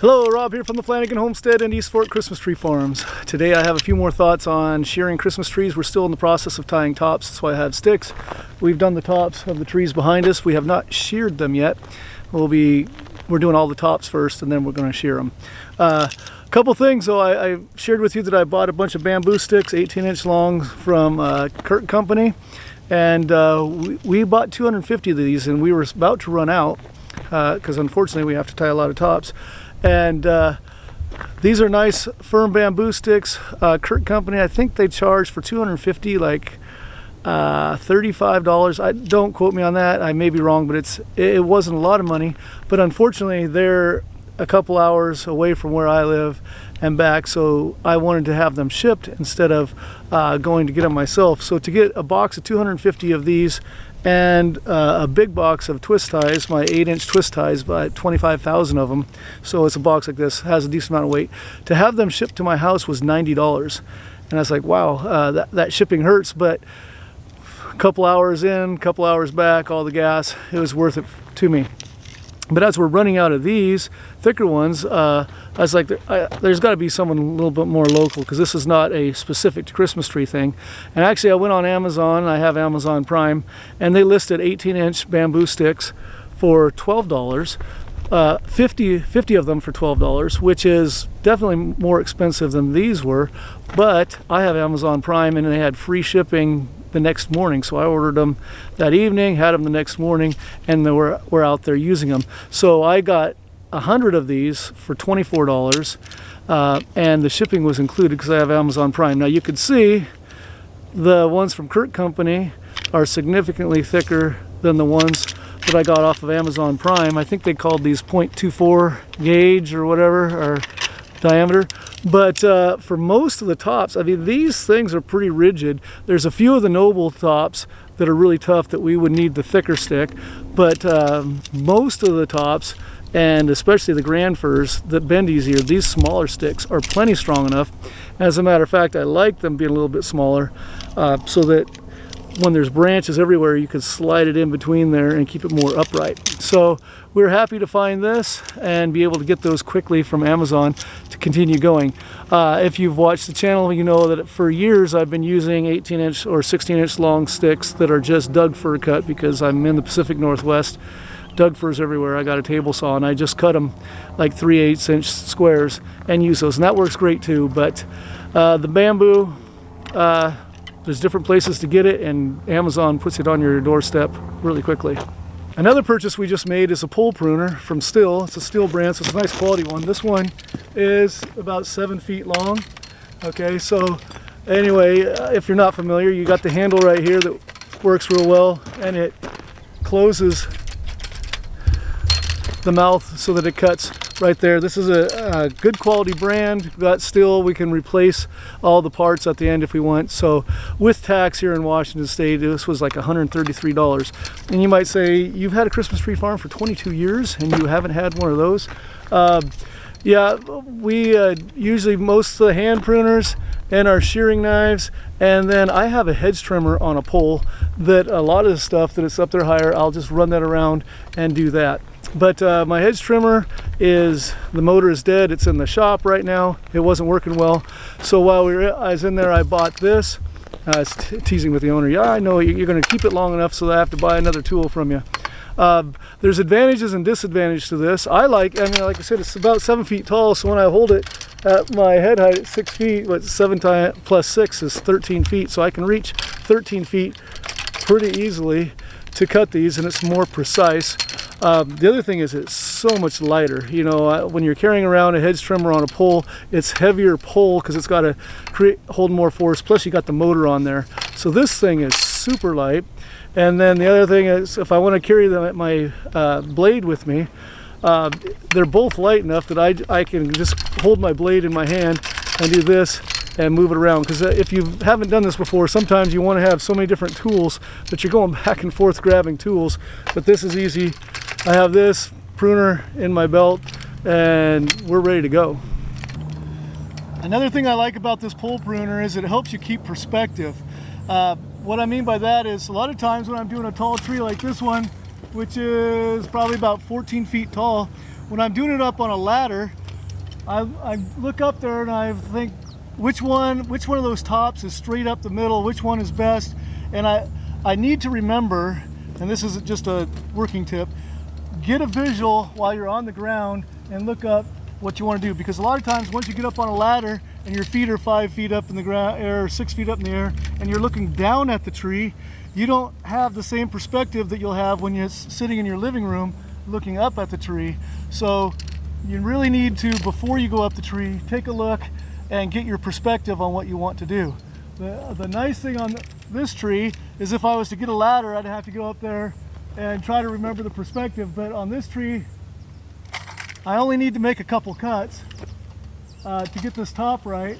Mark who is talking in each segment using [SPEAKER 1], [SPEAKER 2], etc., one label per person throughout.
[SPEAKER 1] Hello, Rob here from the Flanagan Homestead and East Fork Christmas Tree Farms. Today I have a few more thoughts on shearing Christmas trees. We're still in the process of tying tops, that's why I have sticks. We've done the tops of the trees behind us. We have not sheared them yet. We're doing all the tops first and then we're going to shear them. A couple things though, I shared with you that I bought a bunch of bamboo sticks, 18-inch long from Kurt Company. And we bought 250 of these and we were about to run out because unfortunately we have to tie a lot of tops. And these are nice firm bamboo sticks. Kurt Company, I think they charge for 250 like $35. Don't quote me on that, I may be wrong, but it wasn't a lot of money. But unfortunately they're a couple hours away from where I live and back, so I wanted to have them shipped instead of going to get them myself. So to get a box of 250 of these and a big box of twist ties, my 8-inch twist ties, about 25,000 of them, so it's a box like this, has a decent amount of weight. To have them shipped to my house was $90, and I was like, wow, that shipping hurts, but a couple hours in, a couple hours back, all the gas, it was worth it to me. But as we're running out of these thicker ones, I was like, there's got to be someone a little bit more local, because this is not a specific to Christmas tree thing. And actually I went on Amazon, I have Amazon Prime, and they listed 18-inch bamboo sticks for $12, 50 of them for $12, which is definitely more expensive than these were. But I have Amazon Prime and they had free shipping the next morning, so I ordered them that evening, had them the next morning, and we're out there using them. So I got 100 of these for $24, and the shipping was included because I have Amazon Prime. Now you could see the ones from Kurt Company are significantly thicker than the ones that I got off of Amazon Prime. I think they called these 0.24 gauge or whatever, or diameter. But for most of the tops, I mean, these things are pretty rigid. There's a few of the noble tops that are really tough that we would need the thicker stick, but most of the tops, and especially the grand firs that bend easier, these smaller sticks are plenty strong enough. As a matter of fact, I like them being a little bit smaller so that when there's branches everywhere, you can slide it in between there and keep it more upright. So we're happy to find this and be able to get those quickly from Amazon to continue going. If you've watched the channel, you know that for years I've been using 18-inch or 16-inch long sticks that are just Doug fir cut, because I'm in the Pacific Northwest. Doug firs everywhere. I got a table saw and I just cut them like 3/8-inch squares and use those, and that works great too. But the bamboo, there's different places to get it, and Amazon puts it on your doorstep really quickly. Another purchase we just made is a pole pruner from Stihl. It's a Stihl brand, so it's a nice quality one. This one is about 7 feet long. Okay, so anyway, if you're not familiar, you got the handle right here that works real well, and it closes the mouth so that it cuts right there. This is a good quality brand. We've got Stihl. We can replace all the parts at the end if we want. So with tax here in Washington State, this was like $133. And you might say, you've had a Christmas tree farm for 22 years and you haven't had one of those? Yeah, we usually most of the hand pruners and our shearing knives, and then I have a hedge trimmer on a pole that a lot of the stuff that it's up there higher, I'll just run that around and do that. But my hedge trimmer the motor is dead. It's in the shop right now. It wasn't working well. So while I was in there, I bought this. I was teasing with the owner. Yeah, I know you're going to keep it long enough so that I have to buy another tool from you. There's advantages and disadvantages to this. Like I said, it's about 7 feet tall. So when I hold it at my head height at 6 feet, what 7 plus 6 is 13 feet. So I can reach 13 feet pretty easily to cut these, and it's more precise. The other thing is it's so much lighter. You know, when you're carrying around a hedge trimmer on a pole, it's heavier pole because it's got to hold more force. Plus you got the motor on there. So this thing is super light. And then the other thing is, if I want to carry my blade with me, they're both light enough that I can just hold my blade in my hand and do this and move it around. Because if you haven't done this before, sometimes you want to have so many different tools that you're going back and forth grabbing tools. But this is easy. I have this pruner in my belt and we're ready to go. Another thing I like about this pole pruner is it helps you keep perspective. What I mean by that is a lot of times when I'm doing a tall tree like this one, which is probably about 14 feet tall, when I'm doing it up on a ladder, I look up there and I think which one of those tops is straight up the middle, which one is best, and I need to remember, and this is just a working tip, get a visual while you're on the ground and look up what you want to do, because a lot of times once you get up on a ladder and your feet are 5 feet up in the ground or 6 feet up in the air and you're looking down at the tree, you don't have the same perspective that you'll have when you're sitting in your living room looking up at the tree. So you really need to, before you go up the tree, take a look and get your perspective on what you want to do. The nice thing on this tree is if I was to get a ladder, I'd have to go up there and try to remember the perspective, but on this tree I only need to make a couple cuts to get this top right,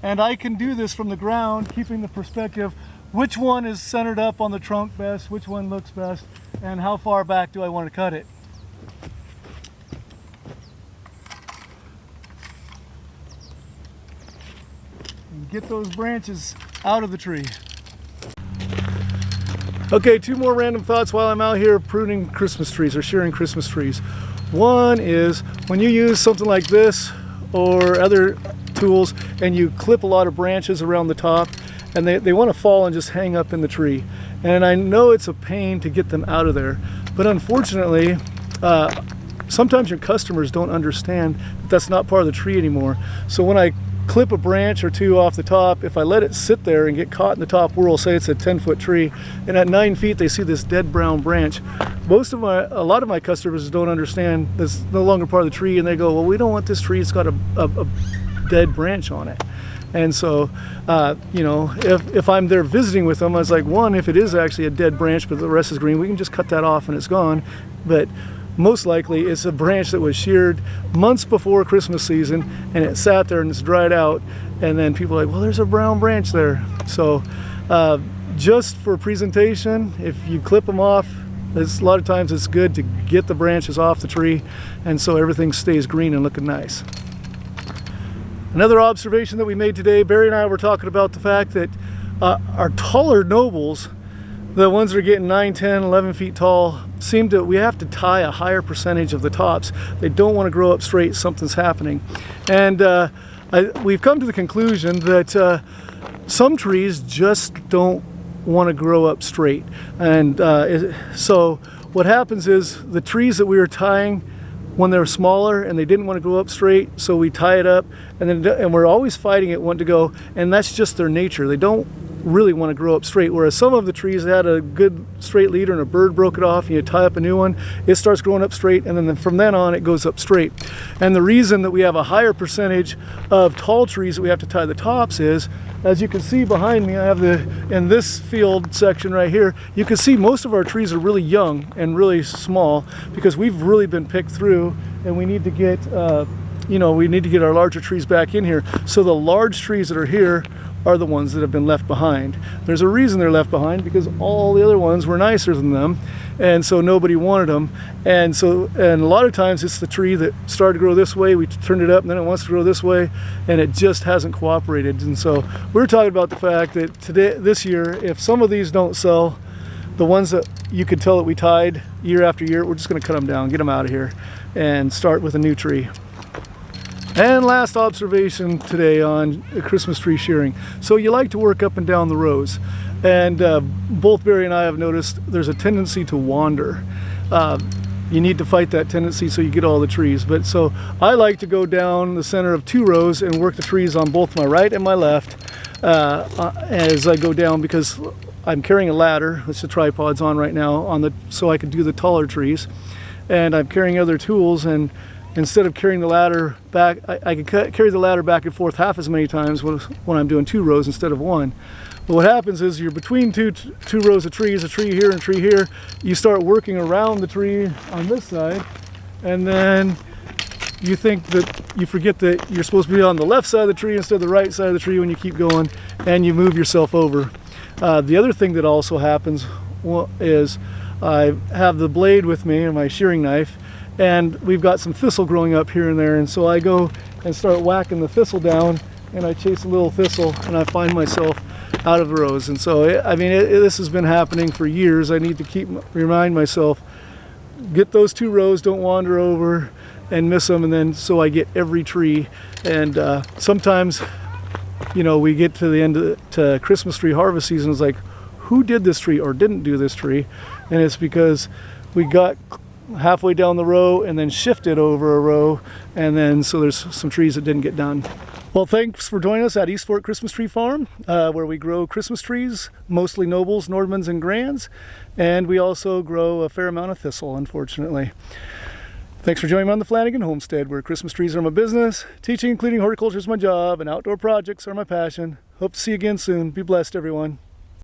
[SPEAKER 1] and I can do this from the ground, keeping the perspective, which one is centered up on the trunk best, which one looks best, and how far back do I want to cut it. And get those branches out of the tree. Okay, 2 more random thoughts while I'm out here pruning Christmas trees or shearing Christmas trees. One is when you use something like this or other tools and you clip a lot of branches around the top and they want to fall and just hang up in the tree. And I know it's a pain to get them out of there, but unfortunately, sometimes your customers don't understand that that's not part of the tree anymore. So when I clip a branch or 2 off the top, if I let it sit there and get caught in the top whorl, say it's a 10-foot tree, and at 9 feet they see this dead brown branch, a lot of my customers don't understand that's no longer part of the tree, and they go, well, we don't want this tree, it's got a dead branch on it. And so, you know, if I'm there visiting with them, I was like, one, if it is actually a dead branch but the rest is green, we can just cut that off and it's gone. But most likely it's a branch that was sheared months before Christmas season and it sat there and it's dried out, and then people are like, well, there's a brown branch there. So just for presentation, if you clip them off, a lot of times it's good to get the branches off the tree, and so everything stays green and looking nice. Another observation that we made today, Barry and I were talking about the fact that our taller nobles, the ones that are getting 9, 10, 11 feet tall, we have to tie a higher percentage of the tops. They don't want to grow up straight, something's happening. And we've come to the conclusion that some trees just don't want to grow up straight. And so what happens is the trees that we were tying when they were smaller and they didn't want to grow up straight, so we tie it up, and we're always fighting it want to go, and that's just their nature. They don't really want to grow up straight, whereas some of the trees had a good straight leader and a bird broke it off and you tie up a new one, it starts growing up straight, and then from then on it goes up straight. And the reason that we have a higher percentage of tall trees that we have to tie the tops is, as you can see behind me, I have in this field section right here, you can see most of our trees are really young and really small because we've really been picked through, and we need to get we need to get our larger trees back in here. So the large trees that are here are the ones that have been left behind. There's a reason they're left behind, because all the other ones were nicer than them, and so nobody wanted them. And a lot of times it's the tree that started to grow this way, we turned it up, and then it wants to grow this way, and it just hasn't cooperated. And so we're talking about the fact that this year, if some of these don't sell, the ones that you could tell that we tied year after year, we're just going to cut them down, get them out of here, and start with a new tree. And last observation today on Christmas tree shearing. So you like to work up and down the rows, and both Barry and I have noticed there's a tendency to wander. You need to fight that tendency so you get all the trees. But so I like to go down the center of 2 rows and work the trees on both my right and my left as I go down, because I'm carrying a ladder, which the tripod's on right now, so I can do the taller trees, and I'm carrying other tools, and instead of carrying the ladder back, I can carry the ladder back and forth half as many times when I'm doing 2 rows instead of 1. But what happens is you're between two rows of trees, a tree here and a tree here, you start working around the tree on this side, and then you think that you forget that you're supposed to be on the left side of the tree instead of the right side of the tree when you keep going, and you move yourself over. The other thing that also happens is I have the blade with me and my shearing knife, and we've got some thistle growing up here and there, and so I go and start whacking the thistle down, and I chase a little thistle, and I find myself out of the rows. And so this has been happening for years. I need to remind myself, get those 2 rows, don't wander over, and miss them, and then so I get every tree. And sometimes, you know, we get to the end of to Christmas tree harvest season, it's like, who did this tree or didn't do this tree? And it's because we got halfway down the row and then shifted over a row, and then so there's some trees that didn't get done. Well, thanks for joining us at East Fork Christmas Tree Farm, where we grow Christmas trees, mostly nobles, Nordmans, and grands, and we also grow a fair amount of thistle, unfortunately. Thanks for joining me on the Flanagan Homestead, where Christmas trees are my business, teaching, including horticulture, is my job, and outdoor projects are my passion. Hope to see you again soon. Be blessed, everyone.